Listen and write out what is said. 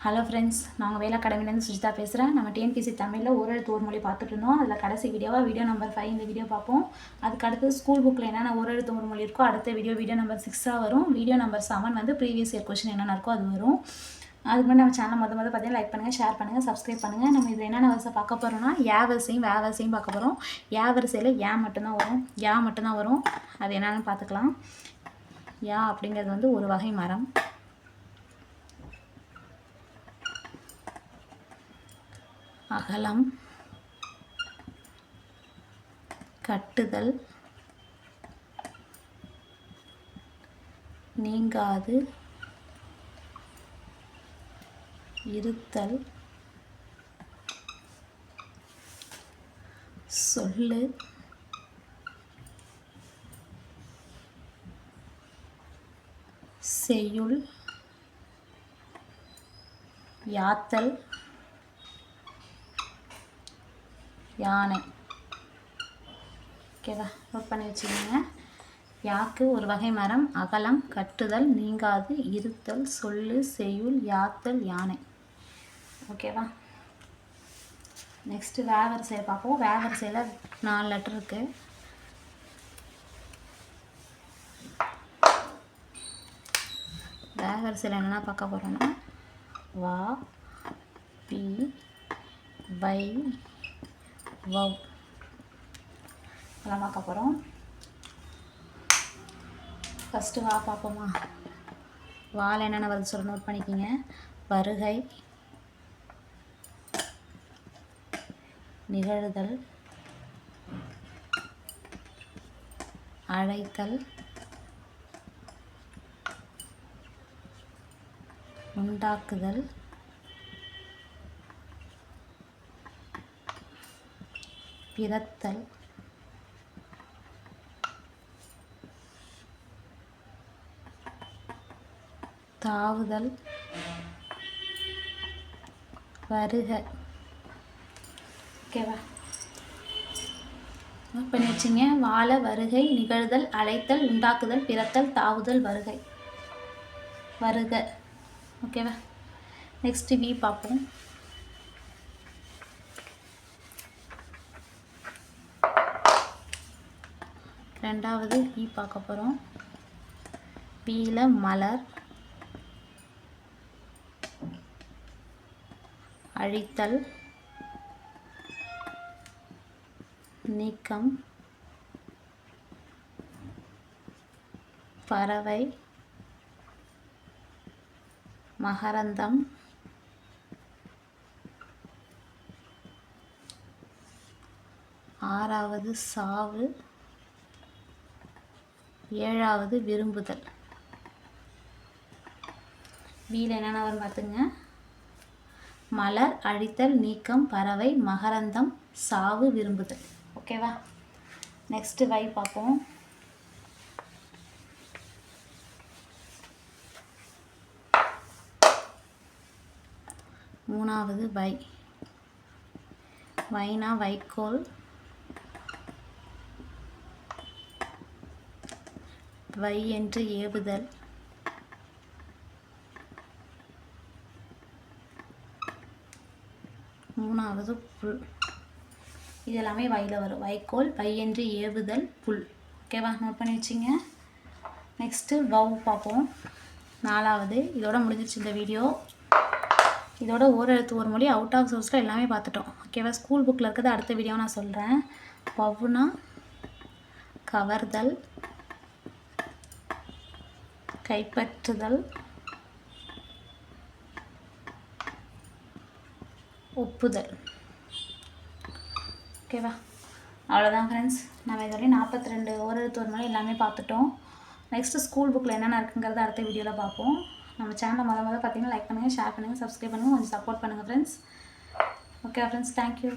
Hello friends, நாங்கள் வேலை அகாடமிலேருந்து சுஜிதா பேசுகிறேன். நம்ம டிஎன்பிசி தமிழில் ஓரெழுத்து ஒரு மொழி பார்த்துட்டு இருந்தோம். அதில் கடைசி வீடியோ நம்பர் 5 இந்த வீடியோ பார்ப்போம். அதுக்கு அடுத்து ஸ்கூல் புக்கில் என்னென்ன ஓரெழுத்து ஒரு மொழி இருக்கோ அடுத்த வீடியோ நம்பர் 6 வரும். வீடியோ நம்பர் 7 வந்து ப்ரீவியஸ் இயர் கொஸ்டின் என்னென்ன இருக்கோ அது வரும். அதுக்கு முன்னாடி நம்ம சேனல் மொதல் பார்த்தீங்கன்னா லைக் பண்ணுங்கள், ஷேர் பண்ணுங்கள், சப்ஸ்கிரைப் பண்ணுங்கள். நம்ம இதில் என்னென்ன வரிசை பார்க்க போகிறோம்னா யா வரிசையும் வே வரிசையும் பார்க்க போகிறோம். யா வரிசையில் ஏன் மட்டும்தான் வரும். அது என்னென்னு பார்த்துக்கலாம். யா அப்படிங்கிறது வந்து ஒரு வகை மரம். அகலம், கட்டுதல், நீங்காது, இருத்தல், சொல்லு, செய்யுள், யாத்தல், யானை. ஓகேவா, நோட் பண்ணி வச்சுக்கோங்க. யாக்கு ஒரு வகை மரம், அகலம், கட்டுதல், நீங்காது, இருத்தல், சொல்லு, செய்யுள், யாத்தல், யானை. ஓகேவா. நெக்ஸ்ட்டு வே வரிசையை பார்ப்போம். வே வரிசையில் 4 லெட்டர் இருக்குது. வே வரிசையில் என்னென்னா பார்க்க போகிறோன்னா வா, பி, வை, வவ் அதெல்லாம் பார்க்க போகிறோம். ஃபஸ்ட்டு வா பார்ப்போமா. வால் என்னென்ன வருது சொல்ல நோட் பண்ணிக்கிங்க. வருகை, நிகழ்தல், அழைத்தல், உண்டாக்குதல், பிறத்தல், தாவுதல், வருக. ஓகேவா, நோட் பண்ணி வச்சுங்க. வாழ, வருகை, நிகழ்தல், அழைத்தல், உண்டாக்குதல், பிறத்தல், தாவுதல், வருகை, வருக. ஓகேவா. நெக்ஸ்ட்டு வி பார்ப்போம். ரெண்டாவது வி பார்க்க போகிறோம். வீல மலர், அழித்தல், நீக்கம், பறவை, மகரந்தம், ஆறாவது சாவு, ஏழாவது விரும்புதல். வீல என்னென்ன வரும் பார்த்துங்க. மலர், அழித்தல், நீக்கம், பறவை, மகரந்தம், சாவு, விரும்புதல். ஓகேவா. நெக்ஸ்ட்டு வை பார்ப்போம். மூணாவது வை. வைனா வைக்கோல், வை என்று ஏவுதல், மூணாவது புல். இது எல்லாமே வையில் வரும். வைக்கோல், வை என்று ஏவுதல், புல். ஓகேவா, நோட் பண்ணி வச்சிங்க. நெக்ஸ்ட்டு வவ் பார்ப்போம். 4வது. இதோட முடிஞ்சிருச்சு இந்த வீடியோ. இதோட ஓரெழுத்து ஒரு மொழி அவுட் ஆஃப் சோர்ஸில் எல்லாமே பார்த்துட்டோம். ஓகேவா. ஸ்கூல் புக்கில் இருக்கிறது அடுத்த வீடியோ நான் சொல்கிறேன். வவ்னா கவர்தல், கைப்பற்றுதல், ஒப்புதல். ஓகேவா. அவ்வளோதான் ஃப்ரெண்ட்ஸ். நம்ம இது வரையும் 42 ஓரெழுத்து ஒரு மொழி எல்லாமே பார்த்துட்டோம். நெக்ஸ்ட்டு ஸ்கூல் புக்கில் என்னென்ன இருக்குங்கிறத அடுத்த வீடியோவில் பார்ப்போம். நம்ம சேனலை பார்த்தீங்கன்னா லைக் பண்ணுங்கள், ஷேர் பண்ணுங்கள், சப்ஸ்கிரைப் பண்ணுங்கள், கொஞ்சம் சப்போர்ட் பண்ணுங்கள் ஃப்ரெண்ட்ஸ். Okay friends, thank you.